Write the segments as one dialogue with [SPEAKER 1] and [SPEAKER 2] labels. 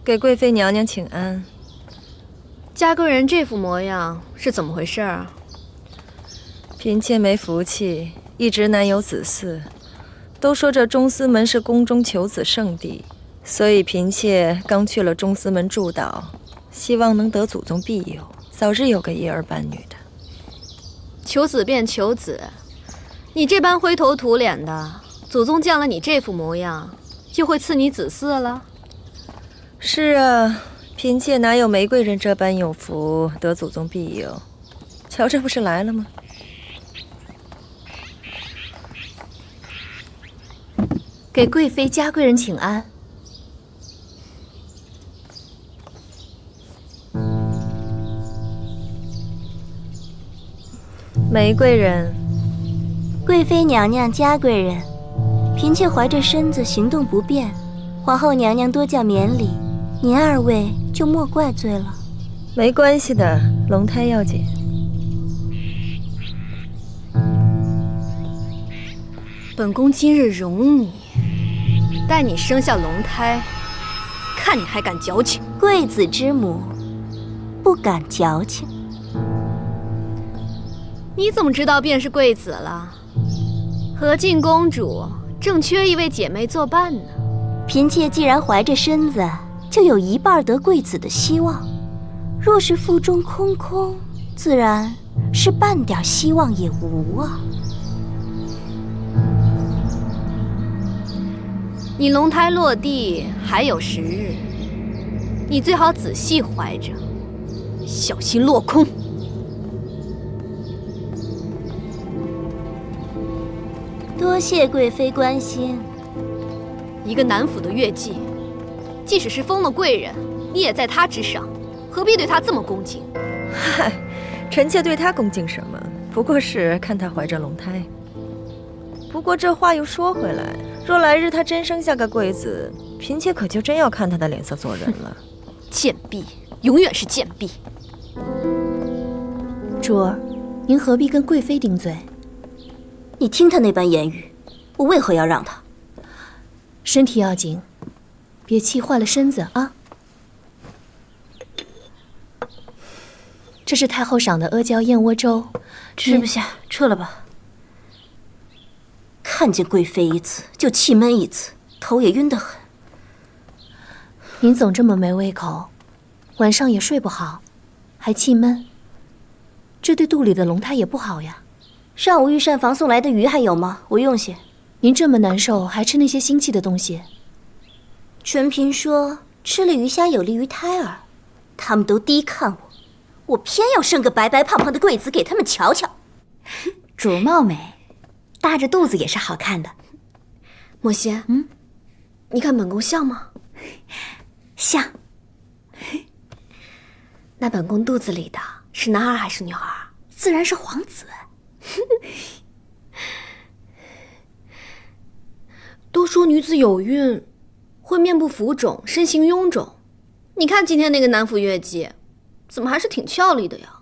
[SPEAKER 1] 给贵妃娘娘请安。
[SPEAKER 2] 嘉贵人这副模样是怎么回事啊？
[SPEAKER 1] 嫔妾没福气，一直难有子嗣。都说这中司门是宫中求子圣地，所以嫔妾刚去了中司门祝祷，希望能得祖宗庇佑，早日有个一儿半女的。
[SPEAKER 2] 求子便求子，你这般灰头土脸的，祖宗见了你这副模样，就会赐你子嗣了？
[SPEAKER 1] 是啊，嫔妾哪有玫瑰人这般有福得祖宗庇佑？瞧，这不是来了吗？
[SPEAKER 3] 给贵妃嘉贵人请安。
[SPEAKER 1] 玫瑰人，
[SPEAKER 4] 贵妃娘娘嘉贵人，嫔妾怀着身子行动不便，皇后娘娘多叫免礼，您二位就莫怪罪了。
[SPEAKER 1] 没关系的，龙胎要紧。
[SPEAKER 2] 本宫今日容你，待你生下龙胎，看你还敢矫情。
[SPEAKER 4] 贵子之母，不敢矫情。
[SPEAKER 2] 你怎么知道便是贵子了？和靖公主正缺一位姐妹作伴呢。
[SPEAKER 4] 嫔妾既然怀着身子，就有一半得贵子的希望。若是腹中空空，自然是半点希望也无啊。
[SPEAKER 2] 你龙胎落地还有10日，你最好仔细怀着，小心落空。
[SPEAKER 4] 多谢贵妃关心。
[SPEAKER 2] 一个南府的月季，即使是封了贵人，你也在他之上，何必对他这么恭敬？
[SPEAKER 1] 嗨，臣妾对他恭敬什么？不过是看他怀着龙胎。不过这话又说回来，若来日他真生下个贵子，嫔妾可就真要看他的脸色做人了。
[SPEAKER 2] 贱婢，永远是贱婢。
[SPEAKER 3] 主儿，您何必跟贵妃顶嘴？
[SPEAKER 4] 你听他那般言语，我为何要让他？
[SPEAKER 3] 身体要紧，别气坏了身子啊。这是太后赏的阿胶燕窝粥，
[SPEAKER 4] 吃不下，撤了吧。看见贵妃一次就气闷一次，头也晕得很。
[SPEAKER 3] 您总这么没胃口，晚上也睡不好，还气闷，这对肚里的龙胎也不好呀。
[SPEAKER 4] 上午御膳房送来的鱼还有吗？我用些。
[SPEAKER 3] 您这么难受，还吃那些腥气的东西？
[SPEAKER 4] 纯嫔说吃了鱼虾有利于胎儿，他们都低看我，我偏要生个白白胖胖的贵子给他们瞧瞧。
[SPEAKER 5] 主貌美，大着肚子也是好看的。
[SPEAKER 2] 莫仙，你看本宫像吗？
[SPEAKER 5] 像。
[SPEAKER 2] 那本宫肚子里的是男儿还是女儿？
[SPEAKER 5] 自然是皇子。
[SPEAKER 2] 都说女子有孕会面部浮肿，身形臃肿。你看今天那个南府月季，怎么还是挺俏丽的呀？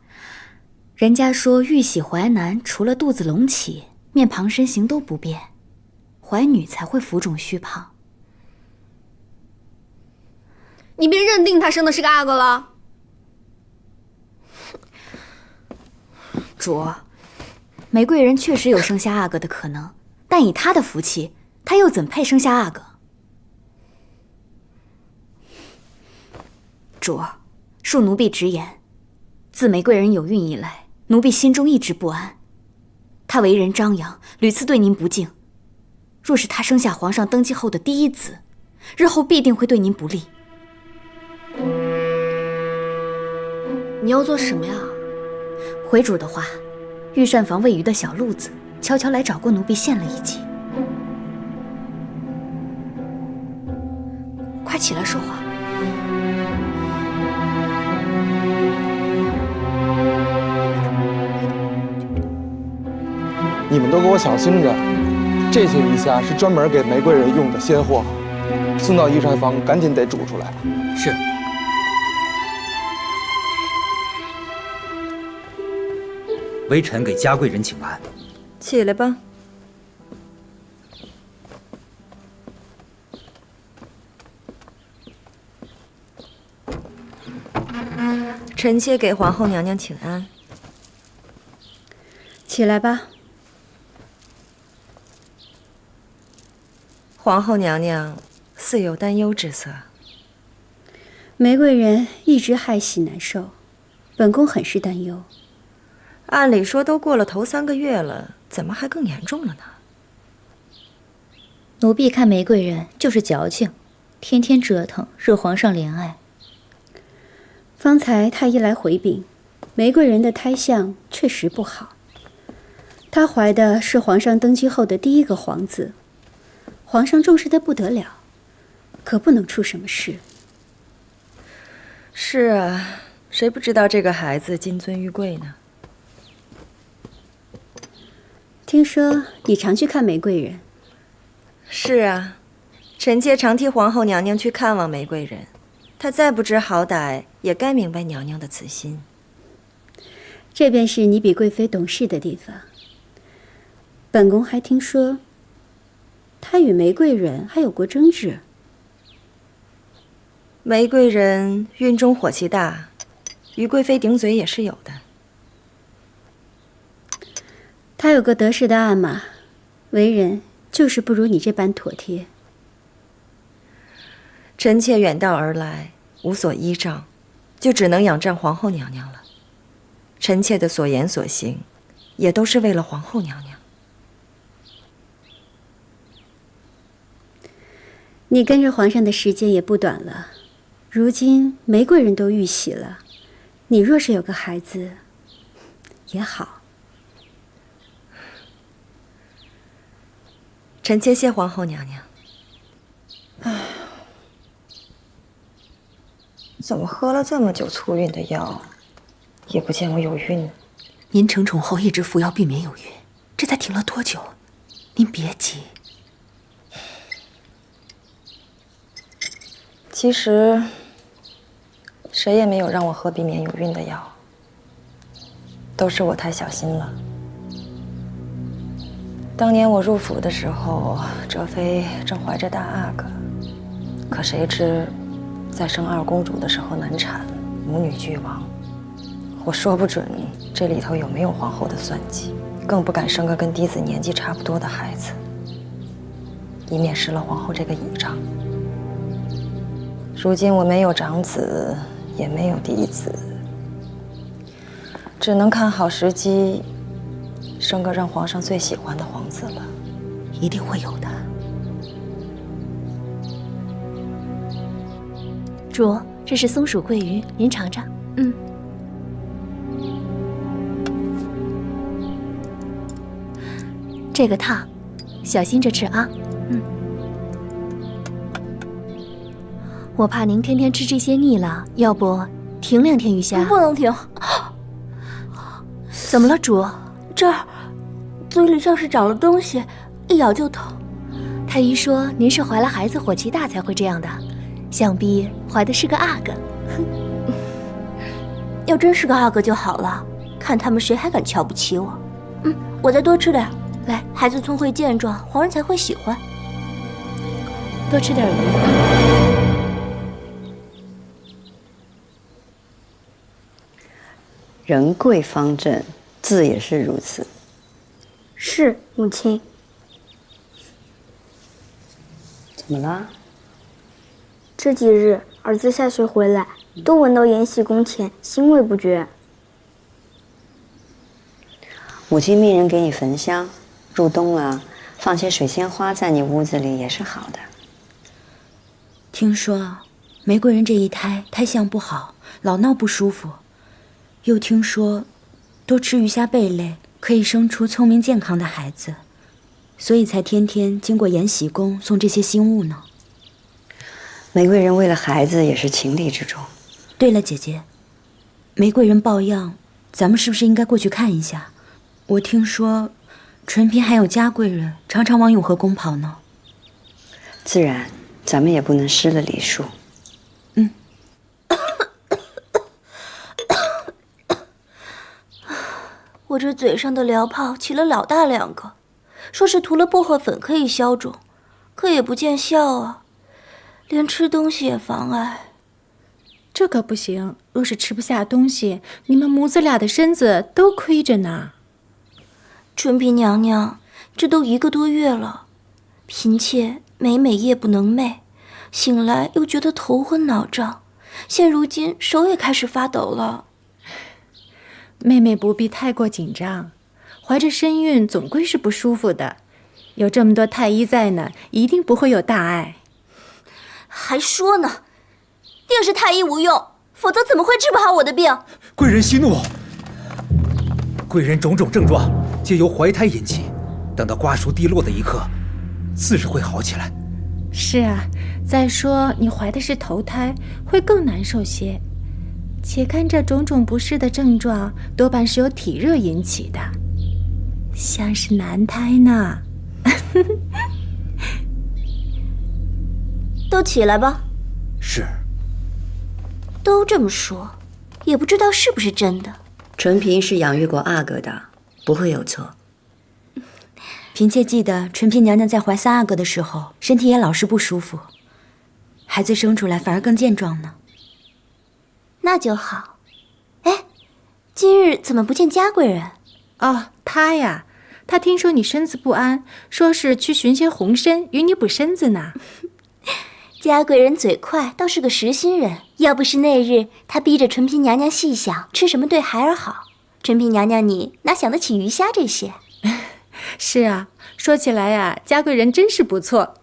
[SPEAKER 5] 人家说玉玺怀男，除了肚子隆起，面庞身形都不变，怀女才会浮肿虚胖。
[SPEAKER 2] 你别认定她生的是个阿哥了。
[SPEAKER 5] 主，玫瑰人确实有生下阿哥的可能，但以她的福气，她又怎配生下阿哥？主，恕奴婢直言，自玫瑰人有孕以来，奴婢心中一直不安。她为人张扬，屡次对您不敬。若是她生下皇上登基后的第一子，日后必定会对您不利。
[SPEAKER 2] 你要做什么呀？
[SPEAKER 5] 回主的话，御膳房喂鱼的小路子悄悄来找过奴婢献了一计。
[SPEAKER 2] 快起来说话。
[SPEAKER 6] 你们都给我小心着，这些鱼虾是专门给玫瑰人用的鲜货，送到御膳房赶紧得煮出来。
[SPEAKER 7] 是。微臣给嘉贵人请安。
[SPEAKER 1] 起来吧。臣妾给皇后娘娘请安。
[SPEAKER 8] 起来吧。
[SPEAKER 1] 皇后娘娘似有担忧之色。
[SPEAKER 8] 玫瑰人一直害喜难受，本宫很是担忧。
[SPEAKER 1] 按理说都过了头3个月了，怎么还更严重了呢？
[SPEAKER 5] 奴婢看玫瑰人就是矫情，天天折腾，惹皇上怜爱。
[SPEAKER 8] 方才太医来回禀，玫瑰人的胎相确实不好。她怀的是皇上登基后的第1个皇子，皇上重视得不得了，可不能出什么事。
[SPEAKER 1] 是啊，谁不知道这个孩子金尊玉贵呢？
[SPEAKER 8] 听说你常去看玫瑰人。
[SPEAKER 1] 是啊，臣妾常替皇后娘娘去看望玫瑰人。她再不知好歹，也该明白娘娘的慈心。
[SPEAKER 8] 这便是你比贵妃懂事的地方。本宫还听说，她与玫瑰人还有过争执。
[SPEAKER 1] 玫瑰人孕中火气大，与贵妃顶嘴也是有的。
[SPEAKER 8] 她有个得势的阿玛，为人就是不如你这般妥帖。
[SPEAKER 1] 臣妾远道而来，无所依仗，就只能仰仗皇后娘娘了。臣妾的所言所行，也都是为了皇后娘娘。
[SPEAKER 8] 你跟着皇上的时间也不短了，如今玫瑰人都遇喜了，你若是有个孩子，也好。
[SPEAKER 1] 臣妾谢皇后娘娘。怎么喝了这么久促孕的药，也不见我有孕？
[SPEAKER 3] 您承宠后一直服药避免有孕，这才停了多久？您别急。
[SPEAKER 1] 其实，谁也没有让我喝避免有孕的药，都是我太小心了。当年我入府的时候，哲妃正怀着大阿哥，可谁知，在生二公主的时候难产，母女俱亡。我说不准这里头有没有皇后的算计，更不敢生个跟嫡子年纪差不多的孩子，以免失了皇后这个倚仗。如今我没有长子，也没有嫡子，只能看好时机，生个让皇上最喜欢的皇子了。
[SPEAKER 3] 一定会有的。主，这是松鼠桂鱼，您尝尝。这个烫，小心着吃啊。我怕您天天吃这些腻了，要不停2天鱼虾？
[SPEAKER 4] 不能停。
[SPEAKER 3] 怎么了，主？
[SPEAKER 4] 这儿嘴里像是长了东西，一咬就痛。
[SPEAKER 3] 太医说您是怀了孩子火气大才会这样的，想必怀的是个阿哥。
[SPEAKER 4] 要真是个阿哥就好了，看他们谁还敢瞧不起我。我再多吃点。来，孩子聪慧健壮，皇上才会喜欢。
[SPEAKER 3] 多吃点鱼。
[SPEAKER 9] 人贵方正，字也是如此。
[SPEAKER 10] 是，母亲。
[SPEAKER 9] 怎么了？
[SPEAKER 10] 这几日儿子下学回来，都闻到延禧宫前腥味不绝。
[SPEAKER 9] 母亲命人给你焚香，入冬了，放些水仙花在你屋子里也是好的。
[SPEAKER 11] 听说玫瑰人这一胎相不好，老闹不舒服。又听说，多吃鱼虾贝类可以生出聪明健康的孩子，所以才天天经过延禧宫送这些新物呢。
[SPEAKER 9] 玫瑰人为了孩子也是情理之中。
[SPEAKER 11] 对了，姐姐，玫瑰人抱恙，咱们是不是应该过去看一下？我听说，纯嫔还有嘉贵人常常往永和宫跑呢。
[SPEAKER 9] 自然，咱们也不能失了礼数。
[SPEAKER 4] 我这嘴上的燎泡起了老大2个，说是涂了薄荷粉可以消肿，可也不见效啊，连吃东西也妨碍。
[SPEAKER 12] 这可不行，若是吃不下东西，你们母子俩的身子都亏着呢。
[SPEAKER 4] 纯嫔娘娘，这都1个多月了，嫔妾每夜不能寐，醒来又觉得头昏脑胀，现如今手也开始发抖了。
[SPEAKER 12] 妹妹不必太过紧张，怀着身孕总归是不舒服的，有这么多太医在呢，一定不会有大碍。
[SPEAKER 4] 还说呢，定是太医无用，否则怎么会治不好我的病？
[SPEAKER 7] 贵人息怒，贵人种种症状皆由怀胎引起，等到瓜熟蒂落的一刻，自是会好起来。
[SPEAKER 12] 是啊，再说你怀的是头胎，会更难受些。且看这种种不适的症状，多半是由体热引起的，像是男胎呢。
[SPEAKER 4] 都起来吧。
[SPEAKER 7] 是。
[SPEAKER 4] 都这么说，也不知道是不是真的。
[SPEAKER 9] 纯嫔是养育过阿哥的，不会有错。
[SPEAKER 11] 嫔妾记得纯嫔娘娘在怀3阿哥的时候，身体也老是不舒服，孩子生出来反而更健壮呢。
[SPEAKER 4] 那就好。哎，今日怎么不见嘉贵人？
[SPEAKER 12] 哦，他呀，他听说你身子不安，说是去寻些红参与你补身子呢。
[SPEAKER 4] 嘉贵人嘴快，倒是个实心人。要不是那日他逼着纯嫔娘娘细想吃什么对孩儿好，纯嫔娘娘你哪想得起鱼虾这些？
[SPEAKER 12] 是啊，说起来呀，嘉贵人真是不错。